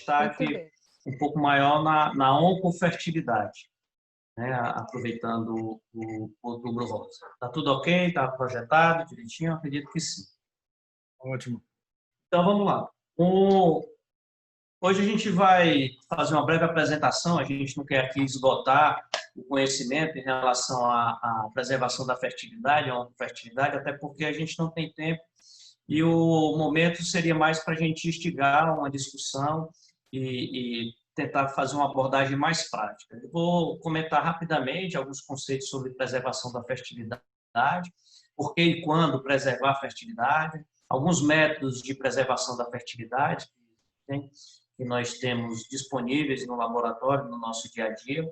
destaque Muito bem. um pouco maior na oncofertilidade, né? Aproveitando o Outubro Rosa. Está tudo ok? Está projetado direitinho? Acredito que sim. Ótimo. Então, vamos lá. Hoje a gente vai fazer uma breve apresentação, a gente não quer aqui esgotar o conhecimento em relação à preservação da fertilidade, à fertilidade, até porque a gente não tem tempo e o momento seria mais para a gente instigar uma discussão e tentar fazer uma abordagem mais prática. Eu vou comentar rapidamente alguns conceitos sobre preservação da fertilidade, por que e quando preservar a fertilidade, alguns métodos de preservação da fertilidade que nós temos disponíveis no laboratório, no nosso dia a dia,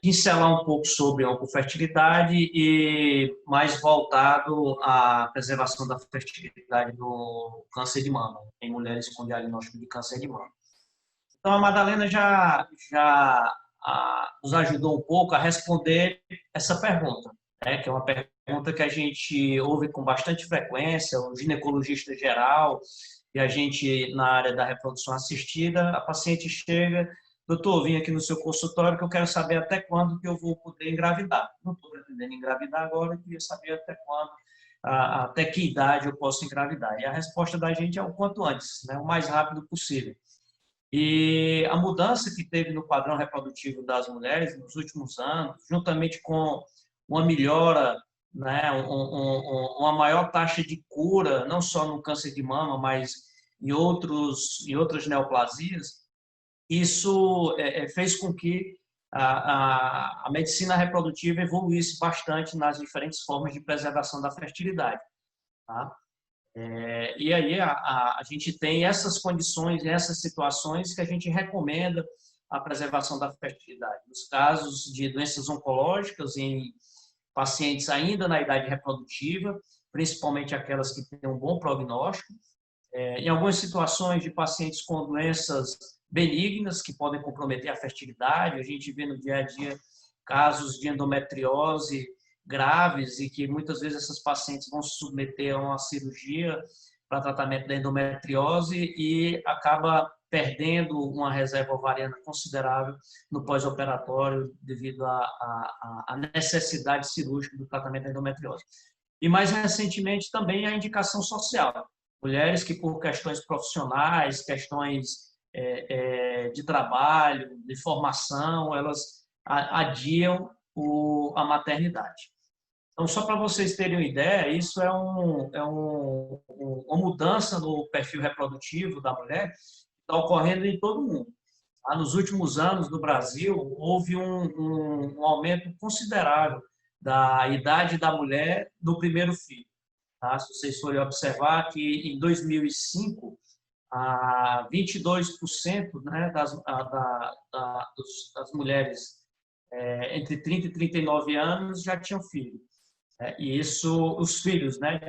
pincelar um pouco sobre a oncofertilidade e mais voltado à preservação da fertilidade no câncer de mama, em mulheres com diagnóstico de câncer de mama. Então, a Madalena já nos ajudou um pouco a responder essa pergunta, né, que é uma pergunta que a gente ouve com bastante frequência, o ginecologista geral, e a gente, na área da reprodução assistida, a paciente chega: doutor, vim aqui no seu consultório que eu quero saber até quando que eu vou poder engravidar. Não estou pretendendo engravidar agora, eu queria saber até quando, até que idade eu posso engravidar. E a resposta da gente é o quanto antes, né, o mais rápido possível. E a mudança que teve no padrão reprodutivo das mulheres nos últimos anos, juntamente com uma melhora, né, uma maior taxa de cura, não só no câncer de mama, mas em outras neoplasias, isso fez com que a medicina reprodutiva evoluísse bastante nas diferentes formas de preservação da fertilidade. Tá? E aí a gente tem essas condições, essas situações que a gente recomenda a preservação da fertilidade. Nos casos de doenças oncológicas, em pacientes ainda na idade reprodutiva, principalmente aquelas que têm um bom prognóstico, em algumas situações de pacientes com doenças benignas que podem comprometer a fertilidade, a gente vê no dia a dia casos de endometriose graves e que muitas vezes essas pacientes vão se submeter a uma cirurgia para tratamento da endometriose e acaba perdendo uma reserva ovariana considerável no pós-operatório devido à necessidade cirúrgica do tratamento da endometriose. E mais recentemente também a indicação social. Mulheres que por questões profissionais, questões de trabalho, de formação, elas adiam a maternidade. Então, só para vocês terem uma ideia, isso é uma mudança no perfil reprodutivo da mulher que está ocorrendo em todo o mundo. Nos últimos anos, no Brasil, houve um aumento considerável da idade da mulher no primeiro filho. Tá? Se vocês forem observar que em 2005, 22%, né, das mulheres entre 30 e 39 anos já tinham filho. E isso, os filhos, né?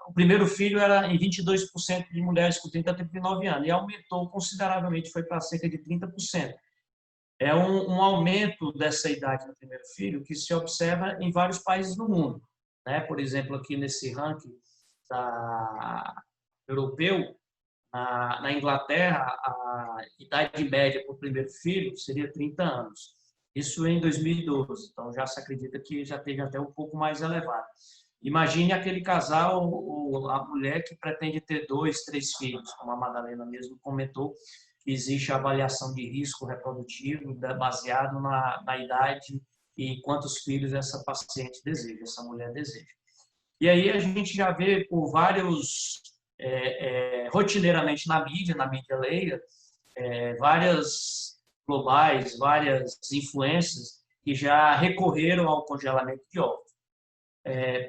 O primeiro filho era em 22% de mulheres com 30 a 39 anos e aumentou consideravelmente, foi para cerca de 30%. É um aumento dessa idade do primeiro filho que se observa em vários países do mundo. Né? Por exemplo, aqui nesse ranking europeu, na Inglaterra, a idade média para o primeiro filho seria 30 anos. Isso em 2012, então já se acredita que já teve até um pouco mais elevado. Imagine aquele casal, a mulher que pretende ter 2, 3 filhos, como a Madalena mesmo comentou, que existe a avaliação de risco reprodutivo baseado na idade e quantos filhos essa paciente deseja, essa mulher deseja. E aí a gente já vê por vários, rotineiramente na mídia alheia, várias globais, várias influências que já recorreram ao congelamento de óvulos.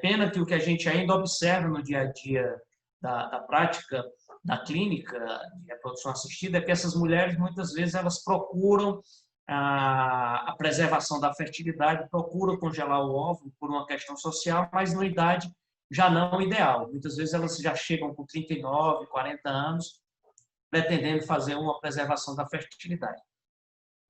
Pena que o que a gente ainda observa no dia a dia da prática da clínica de reprodução assistida é que essas mulheres, muitas vezes, elas procuram a preservação da fertilidade, procuram congelar o óvulo por uma questão social, mas na idade já não ideal. Muitas vezes elas já chegam com 39, 40 anos, pretendendo fazer uma preservação da fertilidade.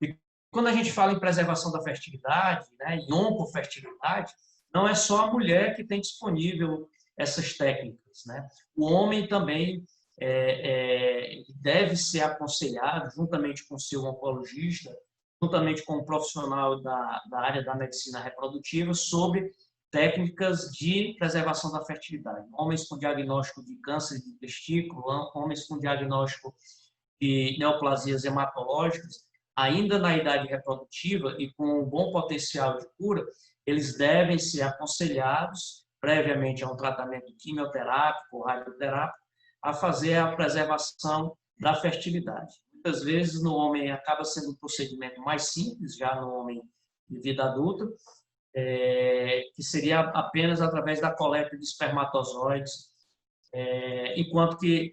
E quando a gente fala em preservação da fertilidade, né, em oncofertilidade, não é só a mulher que tem disponível essas técnicas. Né? O homem também deve ser aconselhado, juntamente com o seu oncologista, juntamente com o profissional da área da medicina reprodutiva, sobre técnicas de preservação da fertilidade. Homens com diagnóstico de câncer de testículo, homens com diagnóstico de neoplasias hematológicas, ainda na idade reprodutiva e com um bom potencial de cura, eles devem ser aconselhados, previamente a um tratamento quimioterápico ou radioterápico, a fazer a preservação da fertilidade. Muitas vezes, no homem, acaba sendo um procedimento mais simples, já no homem de vida adulta, que seria apenas através da coleta de espermatozoides, enquanto que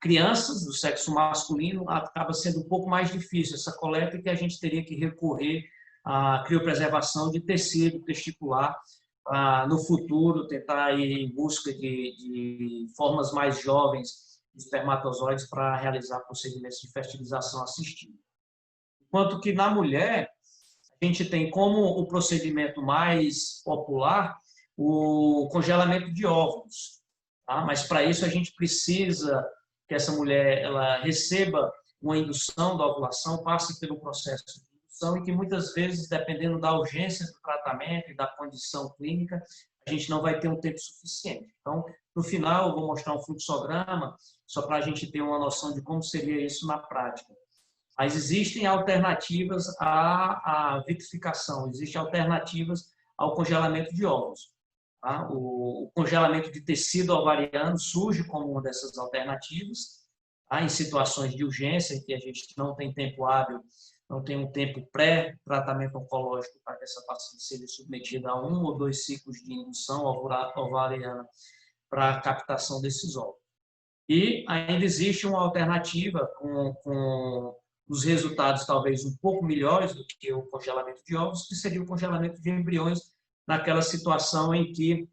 crianças do sexo masculino acaba sendo um pouco mais difícil essa coleta, que a gente teria que recorrer à criopreservação de tecido testicular, no futuro tentar ir em busca de formas mais jovens de espermatozoides para realizar procedimentos de fertilização assistida. Enquanto que na mulher, a gente tem como o procedimento mais popular o congelamento de óvulos. Tá? Mas para isso a gente precisa que essa mulher ela receba uma indução da ovulação, passe pelo processo de indução e que muitas vezes, dependendo da urgência do tratamento e da condição clínica, a gente não vai ter um tempo suficiente. Então, no final, eu vou mostrar um fluxograma só para a gente ter uma noção de como seria isso na prática. Mas existem alternativas à vitrificação, existem alternativas ao congelamento de óvulos. Tá? O congelamento de tecido ovariano surge como uma dessas alternativas, tá? Em situações de urgência, em que a gente não tem tempo hábil, não tem um tempo pré-tratamento oncológico para que essa paciente seja submetida a 1 ou 2 ciclos de indução ovariana para a captação desses óvulos. E ainda existe uma alternativa com os resultados talvez um pouco melhores do que o congelamento de óvulos, que seria o congelamento de embriões naquela situação em que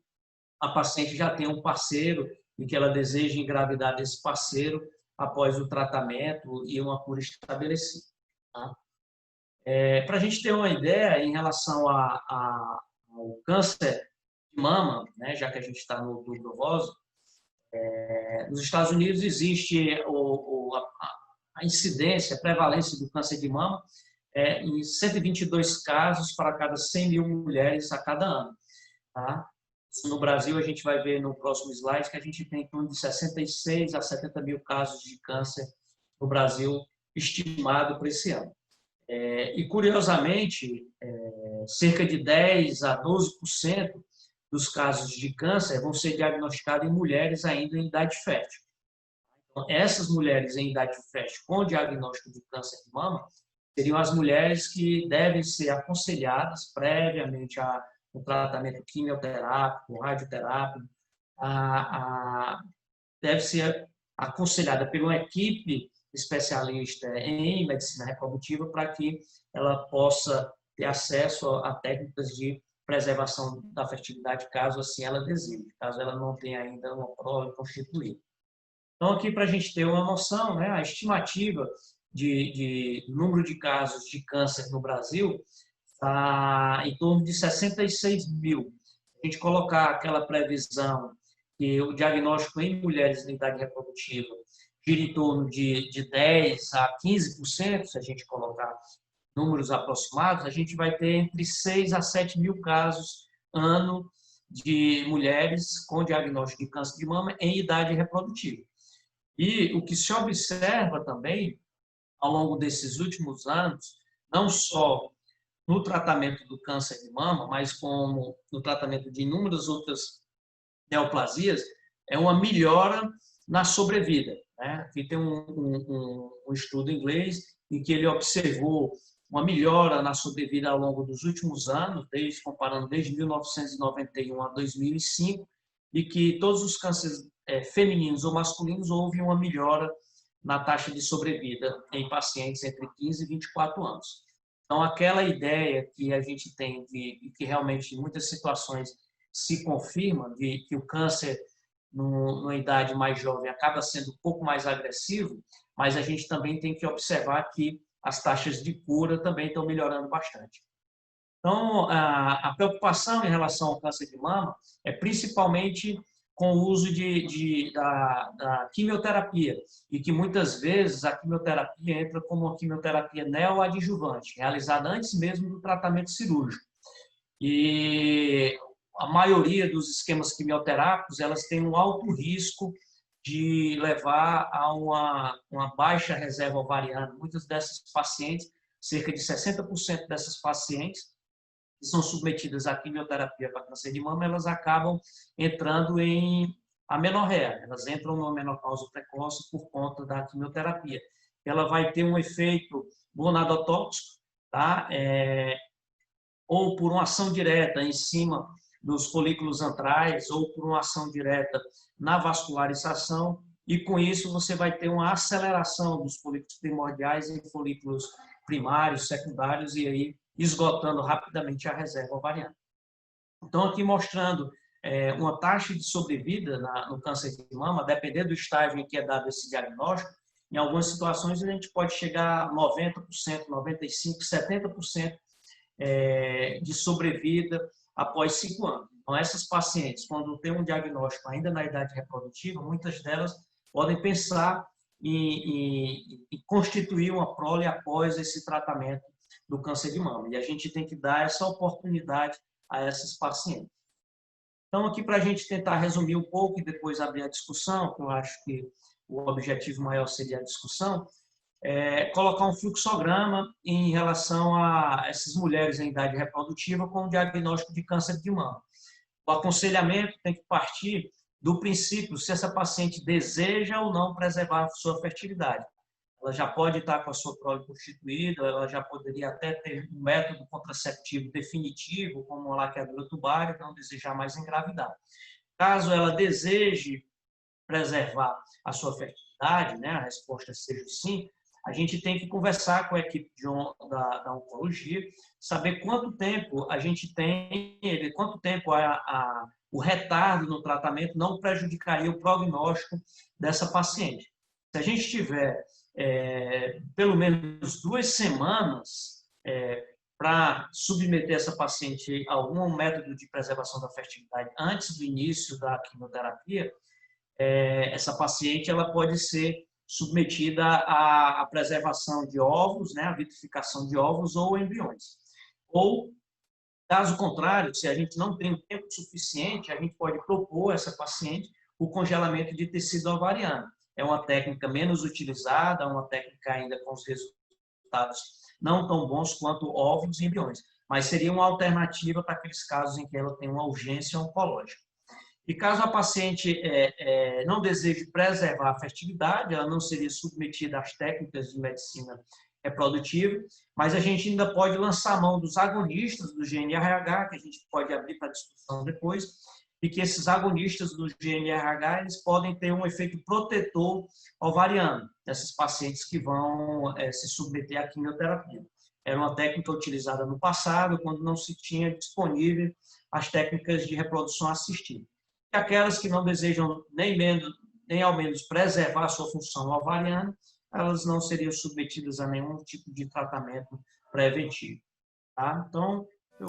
a paciente já tem um parceiro e que ela deseja engravidar desse parceiro após o tratamento e uma cura estabelecida. Tá? Para a gente ter uma ideia em relação ao câncer de mama, né, já que a gente está no Outubro Rosa, nos Estados Unidos existe a incidência, a prevalência do câncer de mama em 122 casos para cada 100 mil mulheres a cada ano. Tá? No Brasil, a gente vai ver no próximo slide que a gente tem em torno de 66 a 70 mil casos de câncer no Brasil estimado para esse ano. E, curiosamente, cerca de 10 a 12% dos casos de câncer vão ser diagnosticados em mulheres ainda em idade fértil. Então, essas mulheres em idade fértil com diagnóstico de câncer de mama seriam as mulheres que devem ser aconselhadas previamente a um tratamento quimioterápico, radioterápico, deve ser aconselhada por uma equipe especialista em medicina reprodutiva para que ela possa ter acesso a técnicas de preservação da fertilidade, caso assim ela deseje, caso ela não tenha ainda uma prole constituída. Então, aqui para a gente ter uma noção, né, a estimativa de número de casos de câncer no Brasil está em torno de 66 mil. A gente colocar aquela previsão que o diagnóstico em mulheres em idade reprodutiva gira em torno de 10 a 15%, se a gente colocar números aproximados, a gente vai ter entre 6 a 7 mil casos ano de mulheres com diagnóstico de câncer de mama em idade reprodutiva. E o que se observa também, ao longo desses últimos anos, não só no tratamento do câncer de mama, mas como no tratamento de inúmeras outras neoplasias, é uma melhora na sobrevida. Né? Aqui tem um estudo inglês em que ele observou uma melhora na sobrevida ao longo dos últimos anos, comparando desde 1991 a 2005, e que todos os cânceres femininos ou masculinos houve uma melhora na taxa de sobrevida em pacientes entre 15 e 24 anos. Então, aquela ideia que a gente tem de que realmente em muitas situações se confirma de que o câncer numa idade mais jovem acaba sendo um pouco mais agressivo, mas a gente também tem que observar que as taxas de cura também estão melhorando bastante. Então, a preocupação em relação ao câncer de mama é principalmente com o uso da quimioterapia, e que muitas vezes a quimioterapia entra como uma quimioterapia neoadjuvante, realizada antes mesmo do tratamento cirúrgico. E a maioria dos esquemas quimioterápicos, elas têm um alto risco de levar a uma baixa reserva ovariana. Muitas dessas pacientes, cerca de 60% dessas pacientes que são submetidas à quimioterapia para câncer de mama, elas acabam entrando em amenorreia, elas entram numa menopausa precoce por conta da quimioterapia. Ela vai ter um efeito gonadotóxico, tá? Ou por uma ação direta em cima dos folículos antrais, ou por uma ação direta na vascularização, e com isso você vai ter uma aceleração dos folículos primordiais em folículos primários, secundários, e aí esgotando rapidamente a reserva ovariana. Então, aqui mostrando uma taxa de sobrevida no câncer de mama, dependendo do estágio em que é dado esse diagnóstico, em algumas situações a gente pode chegar a 90%, 95%, 70% de sobrevida após 5 anos. Então, essas pacientes, quando tem um diagnóstico ainda na idade reprodutiva, muitas delas podem pensar em constituir uma prole após esse tratamento do câncer de mama. E a gente tem que dar essa oportunidade a essas pacientes. Então, aqui para a gente tentar resumir um pouco e depois abrir a discussão, que eu acho que o objetivo maior seria a discussão, colocar um fluxograma em relação a essas mulheres em idade reprodutiva com o diagnóstico de câncer de mama. O aconselhamento tem que partir do princípio se essa paciente deseja ou não preservar a sua fertilidade. Ela já pode estar com a sua prole constituída, ela já poderia até ter um método contraceptivo definitivo, como a laqueadura tubária, não desejar mais engravidar. Caso ela deseje preservar a sua fertilidade, né, a resposta seja sim, a gente tem que conversar com a equipe da oncologia, saber quanto tempo a gente tem, quanto tempo o retardo no tratamento não prejudicaria o prognóstico dessa paciente. Se a gente tiver pelo menos 2 semanas para submeter essa paciente a algum método de preservação da fertilidade antes do início da quimioterapia, essa paciente ela pode ser submetida à preservação de ovos, né, à vitrificação de ovos ou embriões. Ou, caso contrário, se a gente não tem tempo suficiente, a gente pode propor a essa paciente o congelamento de tecido ovariano. É uma técnica menos utilizada, uma técnica ainda com os resultados não tão bons quanto óvulos e embriões, mas seria uma alternativa para aqueles casos em que ela tem uma urgência oncológica. E caso a paciente não deseje preservar a fertilidade, ela não seria submetida às técnicas de medicina reprodutiva, mas a gente ainda pode lançar a mão dos agonistas do GNRH, que a gente pode abrir para discussão depois, e que esses agonistas do GNRH eles podem ter um efeito protetor ovariano, nessas pacientes que vão se submeter à quimioterapia. Era uma técnica utilizada no passado, quando não se tinha disponível as técnicas de reprodução assistida. E aquelas que não desejam nem ao menos preservar a sua função ovariana, elas não seriam submetidas a nenhum tipo de tratamento preventivo. Tá? Então, eu